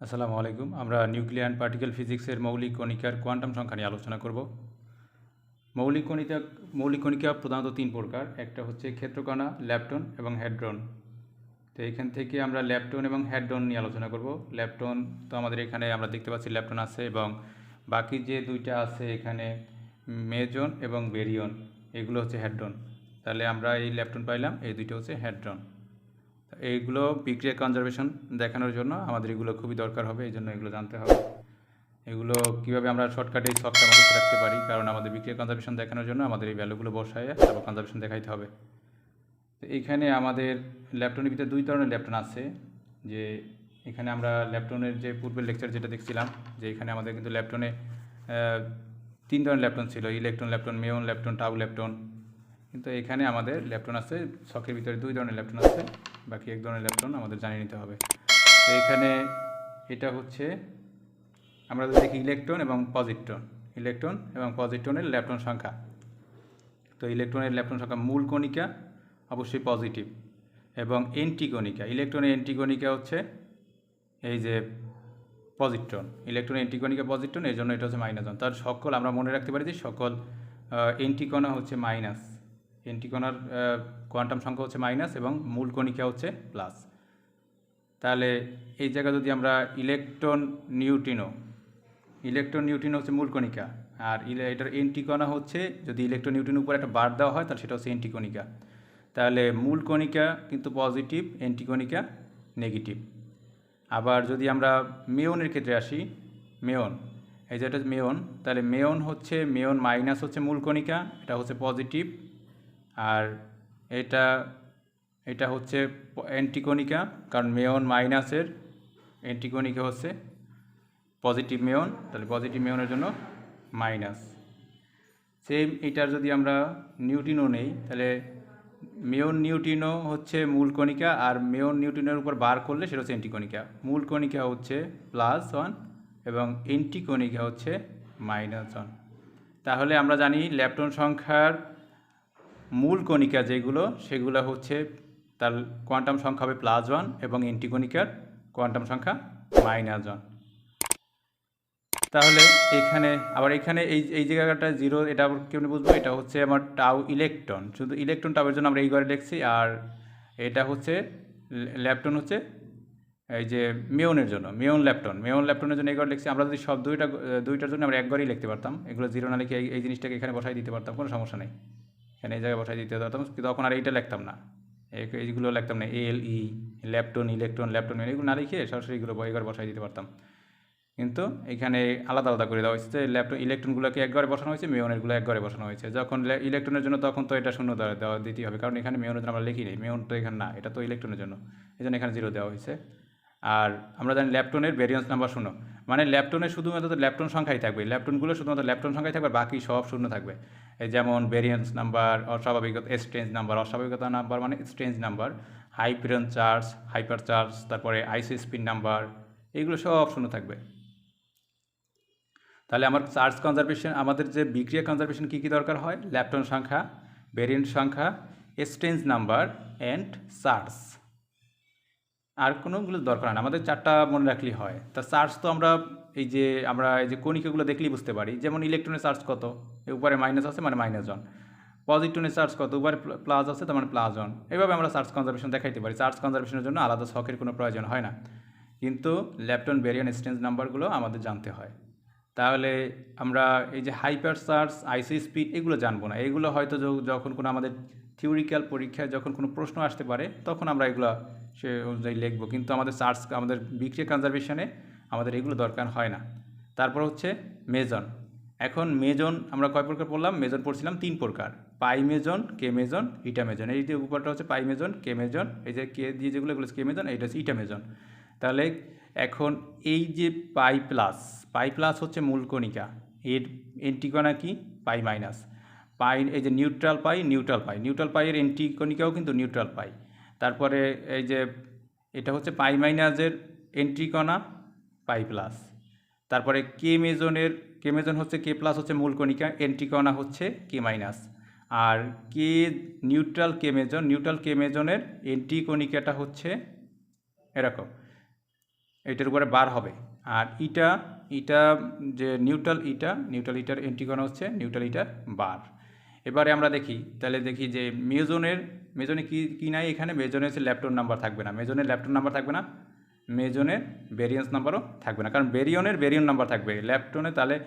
আসসালামু আলাইকুম। আমরা নিউক্লিয়ার অ্যান্ড পার্টিকেল ফিজিক্সের মৌলিক কণিকার কোয়ান্টাম সংখ্যা নিয়ে আলোচনা করব। মৌলিক কণিকা প্রধানত তিন প্রকার। একটা হচ্ছে ক্ষেত্রকণা, ল্যাপটন এবং হ্যাড্রন। তো এখান থেকে আমরা ল্যাপটন এবং হ্যাড্রন নিয়ে আলোচনা করব। ল্যাপটন তো আমাদের এখানে আমরা দেখতে পাচ্ছি ল্যাপটন আছে, এবং বাকি যে দুইটা আছে এখানে মেজন এবং বেরিয়ন, এগুলো হচ্ছে হ্যাড্রন। তাহলে আমরা এই ল্যাপটন পাইলাম, এই দুইটা হচ্ছে হ্যাড্রন। এইগুলো বিক্রিয়া কনজারভেশন দেখানোর জন্য আমাদের এগুলো খুবই দরকার হবে, এই জন্য এগুলো জানতে হবে। এগুলো কীভাবে আমরা শর্টকাটে এই সবটা মুখস্থ রাখতে পারি, কারণ আমাদের বিক্রিয়া কনজারভেশন দেখানোর জন্য আমাদের এই ভ্যালুগুলো বসায় তারপর কনজারভেশন দেখাইতে হবে। তো এইখানে আমাদের ল্যাপটনের ভিতরে দুই ধরনের ল্যাপটন আছে। যে এখানে আমরা ল্যাপটনের যে পূর্বের লেকচার যেটা দেখছিলাম, যে এখানে আমাদের কিন্তু ল্যাপটনে তিন ধরনের ল্যাপটন ছিল, ইলেকট্রন ল্যাপটন, মেয়ন ল্যাপটন, টাউ ল্যাপটন। কিন্তু এখানে আমাদের ল্যাপটন আছে ছকের ভিতরে দুই ধরনের ল্যাপটন আছে, বাকি এক ধরনের ল্যাপটন আমাদের জানিয়ে নিতে হবে। তো এখানে এটা হচ্ছে আমরা যদি দেখি ইলেকট্রন এবং পজিট্রনের ল্যাপটন সংখ্যা। তো ইলেকট্রনের ল্যাপটন সংখ্যা মূল কণিকা অবশ্যই পজিটিভ, এবং এন্টিকণিকা ইলেকট্রনের এন্টিকণিকা হচ্ছে এই যে পজিট্রন। ইলেকট্রনের এন্টিকণিকা পজিট্রন, এই জন্য এটা হচ্ছে -1। তার সকল আমরা মনে রাখতে পারি যে সকল এন্টিকণা হচ্ছে মাইনাস। এন্টিকণার কোয়ান্টাম সংখ্যা হচ্ছে মাইনাস এবং মূল কণিকা হচ্ছে প্লাস। তাহলে এই জায়গায় যদি আমরা ইলেকট্রন নিউট্রিনো হচ্ছে মূল কণিকা, আর এটার এন্টিকণা হচ্ছে, যদি ইলেকট্রন নিউট্রিনোর উপর একটা বার দেওয়া হয় তাহলে সেটা হচ্ছে এন্টিকণিকা। তাহলে মূল কণিকা কিন্তু পজিটিভ, এন্টিকণিকা নেগেটিভ। আবার যদি আমরা মেয়নের ক্ষেত্রে আসি, মেয়ন, এই যেটা মেয়ন, তাহলে মেয়ন মাইনাস হচ্ছে মূল কণিকা, এটা হচ্ছে পজিটিভ। আর এটা হচ্ছে অ্যান্টিকণিকা, কারণ মেয়ন মাইনাসের অ্যান্টিকণিকা হচ্ছে পজিটিভ মেয়ন, তাহলে পজিটিভ মেয়নের জন্য মাইনাস। সেম এটার যদি আমরা নিউট্রিনো নেই, তাহলে মেয়ন নিউট্রিনো হচ্ছে মূল কণিকা, আর মেয়ন নিউট্রিনোর উপর বার করলে সেটা হচ্ছে অ্যান্টিকণিকা। মূল কণিকা হচ্ছে +1 এবং অ্যান্টিকণিকা হচ্ছে -1। তাহলে আমরা জানি ল্যাপটন সংখ্যার মূল কণিকা যেগুলো, সেগুলো হচ্ছে তার কোয়ান্টাম সংখ্যা হবে +1 এবং এন্টিকণিকার কোয়ান্টাম সংখ্যা -1। তাহলে এখানে এই জায়গাটা 0, এটা আবার কেমনি বুঝবো? এটা হচ্ছে আমার টাউ ইলেকট্রন, শুধু ইলেকট্রন টাউয়ের জন্য আমরা এই ঘরে লিখছি। আর এটা হচ্ছে ল্যাপটন হচ্ছে এই যে মেয়নের জন্য, মেয়ন ল্যাপটনের জন্য এই ঘরে লিখছি। আমরা যদি সব দুইটার জন্য আমরা এক ঘরেই লিখতে পারতাম, এগুলো 0 না লিখে এই জিনিসটাকে এখানে বসাই দিতে পারতাম, কোনো সমস্যা নেই। এখানে এই জায়গায় বসাই দিতে পারতাম, কিন্তু তখন আর এইটা লিখতাম না, এইগুলো লিখতাম না, এলই ল্যাপটন, ইলেকট্রন, ল্যাপটন, এগুলো না লিখে সরাসরি এগুলো এই ঘরে বসাই দিতে পারতাম। কিন্তু এখানে আলাদা আলাদা করে দেওয়া হয়েছে। ইলেকট্রনগুলোকে এক ঘরে বসানো হয়েছে, মেয়নেরগুলো এক ঘরে বসানো হয়েছে। যখন ইলেকট্রনের জন্য, তখন তো এটা 0 দেওয়া দিতেই হবে, কারণ এখানে মেয়নের জন্য আমরা লিখি নেই, মেয়ন তো এখানে না, এটা তো ইলেকট্রনের জন্য, এই জন্য এখানে 0 দেওয়া হয়েছে। আর আমরা জানি ল্যাপটনের ভ্যারিয়েন্স নাম্বার 0, মানে ল্যাপটনের শুধুমাত্র ল্যাপটন সংখ্যাই থাকবে, ল্যাপটনগুলো শুধুমাত্র ল্যাপটন সংখ্যাই থাকবে, বাকি সব 0 থাকবে। এই যেমন ভ্যারিয়েন্স নাম্বার, অস্বাভাবিকতা, স্ট্রেঞ্জ নাম্বার, অস্বাভাবিকতা নাম্বার মানে strange number, hyperon charge, hyper charge, তারপরে আইসি স্পিন নাম্বার, এগুলো সব 0 থাকবে। তাহলে আমার চার্জ কনজারভেশন, আমাদের যে বিক্রিয়া কনজারভেশন কী কী দরকার হয়? ল্যাপটন সংখ্যা, ভ্যারিয়েন্ট সংখ্যা, স্ট্রেঞ্জ নাম্বার অ্যান্ড চার্জ। আর কোনোগুলো দরকার হয় না, আমাদের 4টা মনে রাখলেই হয়। তা চার্জ তো আমরা এই যে কণিকাগুলো দেখলেই বুঝতে পারি। যেমন ইলেকট্রনের চার্জ কত, উপরে মাইনাস আছে মানে -1, পজিট্রনের চার্জ কত, উপরে প্লাস আছে তার মানে +1। এভাবে আমরা চার্জ কনজারভেশন দেখাইতে পারি। চার্জ কনজারভেশনের জন্য আলাদা ছকের কোনো প্রয়োজন হয় না, কিন্তু ল্যাপটন, ভ্যারিয়েন্ট, স্ট্রেঞ্জ নাম্বারগুলো আমাদের জানতে হয়। তাহলে আমরা এই যে হাইপার চার্জ, আইসি স্পিড, এগুলো জানবো না। এগুলো হয়তো যখন কোনো আমাদের থিওরিক্যাল পরীক্ষায় যখন কোনো প্রশ্ন আসতে পারে, তখন আমরা এগুলো সে অনুযায়ী লিখবো, কিন্তু আমাদের বিক্রিয়া কনজারভেশনে আমাদের এগুলো দরকার হয় না। তারপর হচ্ছে মেজন। এখন মেজন আমরা কয় প্রকার পড়লাম? মেজন পড়ছিলাম 3 প্রকার: পাই মেজন, কে মেজন, ইটা মেজন। এই যে উপরটা হচ্ছে পাই মেজন, কে মেজন, এই যে কে দিয়ে যেগুলো এগুলো কে মেজন, এইটা হচ্ছে ইটা মেজন। তাহলে এখন এই যে পাই প্লাস হচ্ছে মূল কণিকা, এর এন্টিকণা কি? পাই মাইনাস। এই যে নিউট্রাল পাইয়ের এন্টিকণিকাও কিন্তু নিউট্রাল পাই। তারপরে এই যে এটা হচ্ছে পাই মাইনাসের এন্ট্রিকণা পাই প্লাস। তারপরে কে মেজন হচ্ছে কে প্লাস হচ্ছে মূল কণিকা, এন্ট্রিকণা হচ্ছে কে মাইনাস। আর নিউট্রাল কে মেজনের এন্ট্রিকণিকাটা হচ্ছে এরকম, এটার উপরে বার হবে। আর ইটা ইটা যে নিউট্রাল ইটার এন্টিকোনা হচ্ছে নিউট্রাল ইটার বার। এবারে আমরা দেখি, তাহলে দেখি যে মেজনে কি নাই এখানে, মেজনে হচ্ছে ল্যাপটন নাম্বার থাকবে না, মেজনের ল্যাপটন নাম্বার থাকবে না, মেজনের ভেরিয়েন্স নাম্বারও থাকবে না, কারণ ভেরিয়ন নাম্বার থাকবে ল্যাপটনে। তাহলে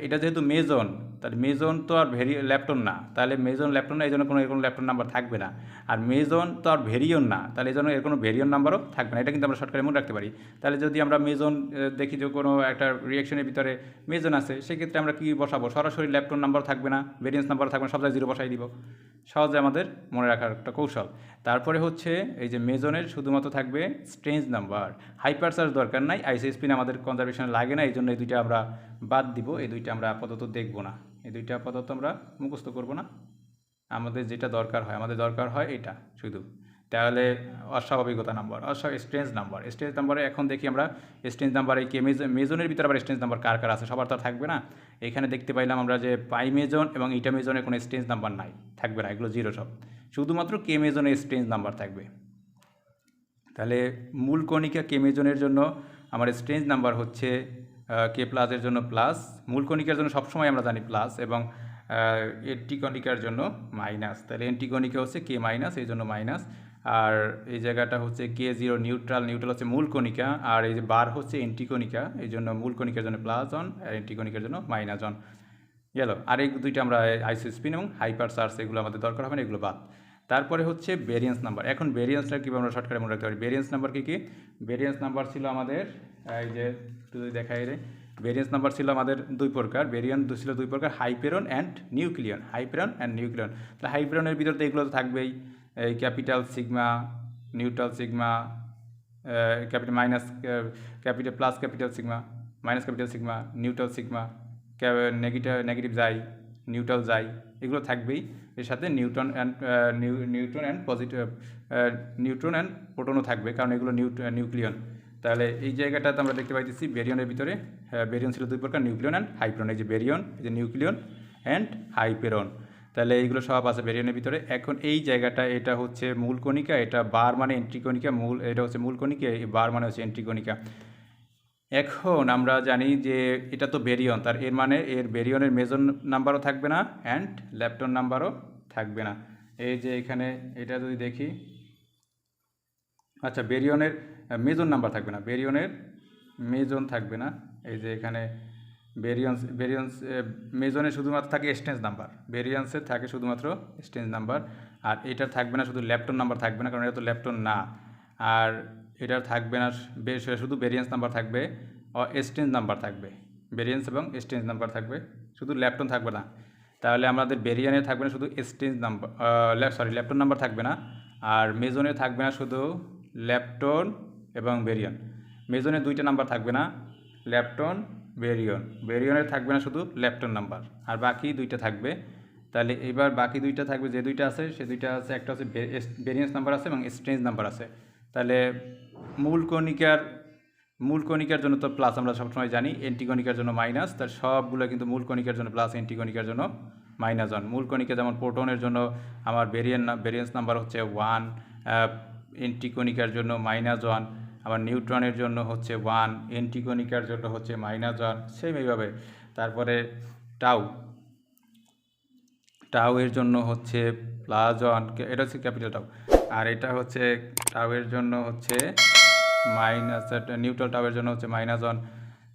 এটা যেহেতু মেজন, তাহলে মেজন তো আর ল্যাপটন না, তাহলে মেজন ল্যাপটন না, এই জন্য কোনো এরকম ল্যাপটন নাম্বার থাকবে না। আর মেজন তো আর ভেরিয়ন না, তাহলে এই জন্য এর কোনো ভেরিয়ন নাম্বারও থাকবে না। এটা কিন্তু আমরা শর্টকাটে মনে রাখতে পারি। তাহলে যদি আমরা মেজন দেখি যে কোনো একটা রিয়াকশনের ভিতরে মেজন আছে, সেক্ষেত্রে আমরা কী বসাবো, সরাসরি ল্যাপটন নাম্বার থাকবে না, ভেরিয়েন্স নাম্বার থাকবে না, সব জায়গায় জিরো বসাই দিব। সহজে আমাদের মনে রাখার একটা কৌশল। তারপরে হচ্ছে এই যে মেজনের শুধুমাত্র থাকবে স্ট্রেঞ্জ নাম্বার, হাইপার চার্জ দরকার নাই, আইসোস্পিন আমাদের কনজারভেশনে লাগে না, এই জন্য এই দুইটা আমরা বাদ দিব, এই দুইটা আমরা আপাতত দেখব না, এই দুইটা আপাতত আমরা মুখস্থ করব না। আমাদের যেটা দরকার হয় এটা শুধু। তাহলে অস্বাভাবিকতা নাম্বার, স্ট্রেঞ্জ নাম্বারে এখন দেখি আমরা স্ট্রেঞ্জ নাম্বার এই কে মেজনের ভিতরে আবার স্ট্রেঞ্জ নাম্বার কার কার আছে, সবার তো থাকবে না। এখানে দেখতে পাইলাম আমরা যে পাই মেজন এবং ইটা মেজনের কোনো স্ট্রেঞ্জ নাম্বার নাই, থাকবে না, এগুলো জিরো সব, শুধুমাত্র কে মেজনের স্ট্রেঞ্জ নাম্বার থাকবে। তাহলে মূল কণিকা কে মেজনের জন্য আমার স্ট্রেঞ্জ নাম্বার হচ্ছে কে প্লাসের জন্য প্লাস, মূল কণিকার জন্য সবসময় আমরা জানি প্লাস, এবং এন্টি কণিকার জন্য মাইনাস। তাহলে এন্টি কণিকা হচ্ছে কে মাইনাস, এই জন্য মাইনাস। আর এই জায়গাটা হচ্ছে কে জিরো নিউট্রাল হচ্ছে মূল কণিকা, আর এই যে বার হচ্ছে এন্টি কণিকা, এই জন্য মূল কণিকার জন্য প্লাস অন আর এন্টি কণিকার জন্য মাইনাস অন গেল। আর এই দুইটা আমরা আইসোস্পিন এবং হাইপার চার্জ এগুলো আমাদের দরকার হবে না, এগুলো বাদ। তারপরে হচ্ছে ভেরিয়েন্স নাম্বার। এখন ভেরিয়েন্সটা কীভাবে আমরা শর্টকাটে মনে রাখতে পারি, ভেরিয়েন্স নাম্বার কী ভেরিয়েন্স নাম্বার ছিল আমাদের, এই যে একটু যদি দেখাই রে, ভেরিয়েন্স নাম্বার ছিল আমাদের দুই প্রকার, ছিল দুই প্রকার, হাইপেরন অ্যান্ড নিউক্লিয়ন। তাহলে হাইপেরনের ভিতরে তো এগুলো তো থাকবেই, এই capital sigma, neutral sigma, capital minus capital plus capital sigma, minus capital sigma, neutral sigma, negative যাই, নিউট্রাল যাই, এগুলো থাকবেই। এর সাথে নিউট্রন অ্যান্ড প্রোটনও থাকবে, কারণ এগুলো নিউক্লিয়ন। তাহলে এই জায়গাটাতে আমরা দেখতে পাইতেছি বেরিয়নের ভিতরে, বেরিয়ন ছিল দুই প্রকার, নিউক্লিয়ন অ্যান্ড হাইপেরন। এই যে বেরিয়ন, এই যে নিউক্লিয়ন অ্যান্ড হাইপেরন, তাহলে এইগুলো সব আছে বেরিয়নের ভিতরে। এখন এই জায়গাটা, এটা হচ্ছে মূল কণিকা, এটা বার মানে এন্ট্রিকণিকা, এটা হচ্ছে মূল কণিকা, এই বার মানে হচ্ছে এন্ট্রিকণিকা। এখন আমরা জানি যে এটা তো বেরিয়ন, তার এর মানে এর বেরিয়নের মেজন নাম্বারও থাকবে না অ্যান্ড ল্যাপটন নাম্বারও থাকবে না। এই যে এখানে এটা যদি দেখি, আচ্ছা বেরিয়নের মেজন নাম্বার থাকবে না, বেরিয়নের মেজন থাকবে না। এই যে এখানে বেরিয়ন্স মেজনে শুধুমাত্র থাকে স্ট্রেঞ্জ নাম্বার, বেরিয়ান্সের থাকে শুধুমাত্র স্ট্রেঞ্জ নাম্বার, আর এটার থাকবে না, শুধু ল্যাপটন নাম্বার থাকবে না, কারণ এটা তো ল্যাপটন না। আর এটার থাকবে না, শুধু ভেরিয়েন্স নাম্বার থাকবে, স্ট্রেঞ্জ নাম্বার থাকবে, ভেরিয়েন্স এবং স্ট্রেঞ্জ নাম্বার থাকবে, শুধু ল্যাপটন থাকবে না। তাহলে আমাদের বেরিয়ানে থাকবে না শুধু স্ট্রেঞ্জ নাম্বার, ল্যাপটন নাম্বার থাকবে না, আর মেজনে থাকবে না শুধু ল্যাপটন এবং বেরিয়ন। মেজনে দুইটা নাম্বার থাকবে না, ল্যাপটন বেরিয়নের থাকবে না শুধু ল্যাপটন নাম্বার, আর বাকি দুইটা থাকবে। তাহলে এবার বাকি দুইটা থাকবে, যে দুইটা আছে সে দুইটা আছে, একটা হচ্ছে ভেরিয়েন্স নাম্বার আছে এবং স্ট্রেঞ্জ নাম্বার আছে। তাহলে মূল কণিকার জন্য তো প্লাস আমরা সবসময় জানি, এন্টিকণিকার জন্য মাইনাস, তার সবগুলো কিন্তু মূল কণিকার জন্য প্লাস, এন্টিকণিকার জন্য মাইনাস ওয়ান। মূল কণিকা যেমন প্রোটনের জন্য আমার ভেরিয়েন্স নাম্বার হচ্ছে 1, এন্টিকণিকার জন্য -1, আবার নিউট্রনের জন্য হচ্ছে 1, এন্টিকণিকার জন্য হচ্ছে -1, সেম এইভাবে। তারপরে টাউ এর জন্য হচ্ছে +1, এটা হচ্ছে ক্যাপিটাল টাউ, আর এটা হচ্ছে টাউ এর জন্য হচ্ছে মাইনাস, নিউট্রাল টাউ এর জন্য হচ্ছে -1,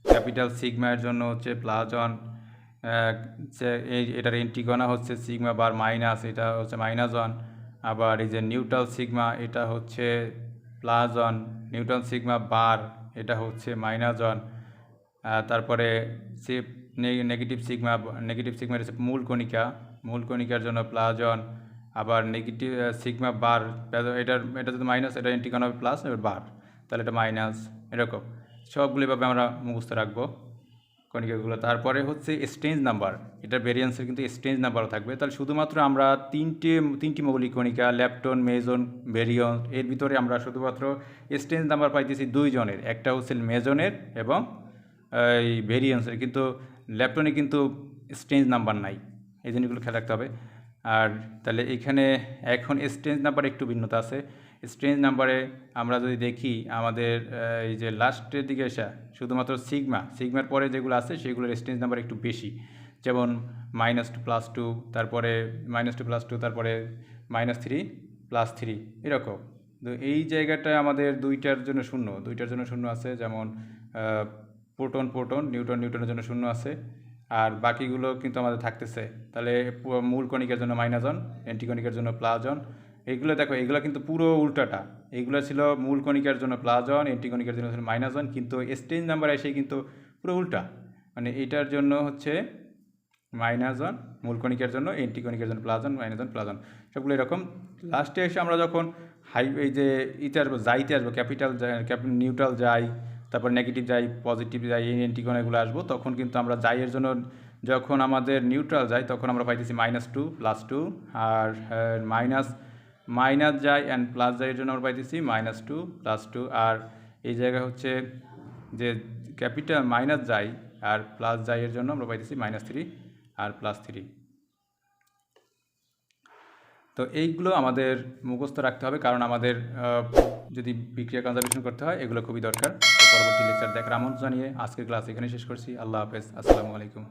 ক্যাপিটাল সিগমা এর জন্য হচ্ছে +1, এটার এন্টিকণা হচ্ছে সিগমা বার মাইনাস, এটা হচ্ছে -1। আবার এই যে নিউট্রাল সিগমা, এটা হচ্ছে +1, নিউট্রাল সিগমা বার, এটা হচ্ছে -1। তারপরে নেগেটিভ সিগমা হচ্ছে মূল কণিকার জন্য +1, আবার নেগেটিভ সিগমা বার, এটা যদি মাইনাস, এটা এন্টিকণা হবে প্লাস, এবার বার, তাহলে এটা মাইনাস, এরকম সবগুলো এভাবে আমরা মুখস্থ রাখবো কণিকাগুলো। তারপরে হচ্ছে স্ট্রেঞ্জ নাম্বার, এটা ভেরিয়েন্সের কিন্তু স্ট্রেঞ্জ নাম্বারও থাকবে। তাহলে শুধুমাত্র আমরা তিনটি মৌলিক কণিকা, ল্যাপটন, মেজন, ভেরিয়ন, এর ভিতরে আমরা শুধুমাত্র স্ট্রেঞ্জ নাম্বার পাইতেছি দুইজনের, একটা হচ্ছে মেজনের এবং এই ভেরিয়েন্সের, কিন্তু ল্যাপটনে কিন্তু স্ট্রেঞ্জ নাম্বার নাই, এই জিনিসগুলো খেয়াল রাখতে হবে। আর তাহলে এখানে এখন স্ট্রেঞ্জ নাম্বার একটু ভিন্নতা আছে, স্ট্রেঞ্জ নাম্বারে আমরা যদি দেখি আমাদের এই যে লাস্টের দিকে এসে শুধুমাত্র সিগমার পরে যেগুলো আছে সেগুলোর স্ট্রেঞ্জ নাম্বার একটু বেশি, যেমন -2 + 2, তারপরে -2 + 2, তারপরে -3 + 3 এরকম। তো এই জায়গাটায় আমাদের দুইটার জন্য শূন্য আছে, যেমন প্রোটন নিউটনের জন্য শূন্য আছে, আর বাকিগুলো কিন্তু আমাদের থাকতেছে। তাহলে মূল কণিকার জন্য -1, অ্যান্টিকণিকার জন্য +1। এইগুলো দেখো, এগুলো কিন্তু পুরো উল্টাটা। এইগুলো ছিল মূল কণিকার জন্য +1, অ্যান্টিকণিকার জন্য ছিল -1, কিন্তু স্ট্রেঞ্জ নাম্বার এসে কিন্তু পুরো উল্টা। মানে এইটার জন্য হচ্ছে -1 মূল কণিকার জন্য, অ্যান্টিকণিকার জন্য +1, -1, +1 সবগুলো এরকম। লাস্টে এসে আমরা যখন এই যে যাইতে আসবো, নিউট্রাল যাই, তারপর নেগেটিভ যাই, পজিটিভ যাই, এই অ্যান্টিকণাগুলো আসবো, তখন কিন্তু আমরা যাইয়ের জন্য যখন আমাদের নিউট্রাল যাই তখন আমরা পাইতেছি -2 + 2, আর মাইনাস যাই অ্যান্ড প্লাস যাইয়ের জন্য আমরা পাইতেছি -2 + 2, আর এই জায়গায় হচ্ছে যে ক্যাপিটাল মাইনাস যাই আর প্লাস যাইয়ের জন্য আমরা পাইতেছি -3 আর +3। তো এইগুলো আমাদের মুখস্থ রাখতে হবে, কারণ আমাদের যদি বিক্রিয়া কনজারভেশন করতে হয় এগুলো খুবই দরকার। তো পরবর্তী লেকচার দেখার আমন্ত্রণ জানিয়ে আজকের ক্লাস এখানে শেষ করছি। আল্লাহ হাফেজ, আসসালামু আলাইকুম।